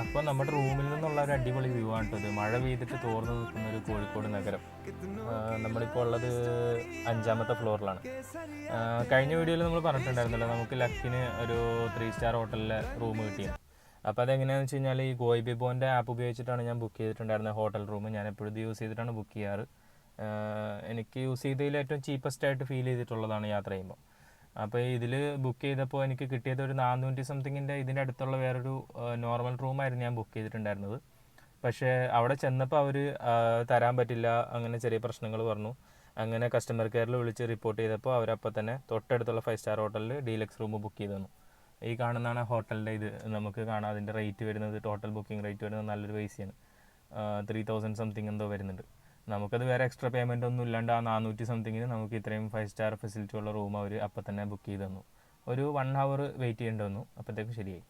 അപ്പോൾ നമ്മുടെ റൂമിൽ നിന്നുള്ള ഒരു അടിപൊളി വ്യൂ ആണ് കേട്ടോ ഇത്. മഴ പെയ്തിട്ട് തോർന്ന് നിൽക്കുന്ന ഒരു കോഴിക്കോട് നഗരം. നമ്മളിപ്പോൾ ഉള്ളത് 5ാമത്തെ ഫ്ലോറിലാണ്. കഴിഞ്ഞ വീഡിയോയിൽ നമ്മൾ പറഞ്ഞിട്ടുണ്ടായിരുന്നല്ലോ നമുക്ക് ലക്കിന് ഒരു 3 സ്റ്റാർ ഹോട്ടലിലെ റൂം കിട്ടിയത്. അപ്പോൾ അതെങ്ങനെയാണെന്ന് വെച്ച് കഴിഞ്ഞാൽ ഈ ഗോയിബിബോൻ്റെ ആപ്പ് ഉപയോഗിച്ചിട്ടാണ് ഞാൻ ബുക്ക് ചെയ്തിട്ടുണ്ടായിരുന്നത് ഹോട്ടൽ റൂം. ഞാൻ എപ്പോഴും ഇത് യൂസ് ചെയ്തിട്ടാണ് ബുക്ക് ചെയ്യാറ്. എനിക്ക് യൂസ് ചെയ്തതിൽ ഏറ്റവും ചീപ്പസ്റ്റ് ആയിട്ട് ഫീൽ ചെയ്തിട്ടുള്ളതാണ് യാത്ര ചെയ്യുമ്പോൾ. അപ്പോൾ ഇതിൽ ബുക്ക് ചെയ്തപ്പോൾ എനിക്ക് കിട്ടിയത് ഒരു 400 സംതിങ്ങിൻ്റെ ഇതിൻ്റെ അടുത്തുള്ള വേറൊരു നോർമൽ റൂമായിരുന്നു ഞാൻ ബുക്ക് ചെയ്തിട്ടുണ്ടായിരുന്നത്. പക്ഷേ അവിടെ ചെന്നപ്പോൾ അവർ തരാൻ പറ്റില്ല, അങ്ങനെ ചെറിയ പ്രശ്നങ്ങൾ പറഞ്ഞു. അങ്ങനെ കസ്റ്റമർ കെയറിൽ വിളിച്ച് റിപ്പോർട്ട് ചെയ്തപ്പോൾ അവരപ്പോൾ തന്നെ തൊട്ടടുത്തുള്ള 5 സ്റ്റാർ ഹോട്ടലിൽ ഡീലക്സ് റൂം ബുക്ക് ചെയ്ത് തന്നു. ഈ കാണുന്നതാണ് ഹോട്ടലിൻ്റെ ഇത്. നമുക്ക് കാണാം അതിൻ്റെ റേറ്റ് വരുന്നത്, ടോട്ടൽ ബുക്കിംഗ് റേറ്റ് വരുന്നത് നല്ലൊരു പൈസയാണ്. 3000 സംതിങ് എന്തോ വരുന്നുണ്ട്. നമുക്കത് വേറെ എക്സ്ട്രാ പേയ്മെൻ്റ് ഒന്നും ഇല്ലാണ്ട് ആ 400 സംതിങ്ങിന് നമുക്ക് ഇത്രയും 5 സ്റ്റാർ ഫെസിലിറ്റി ഉള്ള റൂം അവർ അപ്പം തന്നെ ബുക്ക് ചെയ്ത് തന്നു. ഒരു 1 hour വെയിറ്റ് ചെയ്യേണ്ടി വന്നു, അപ്പോഴത്തേക്കും ശരിയായി.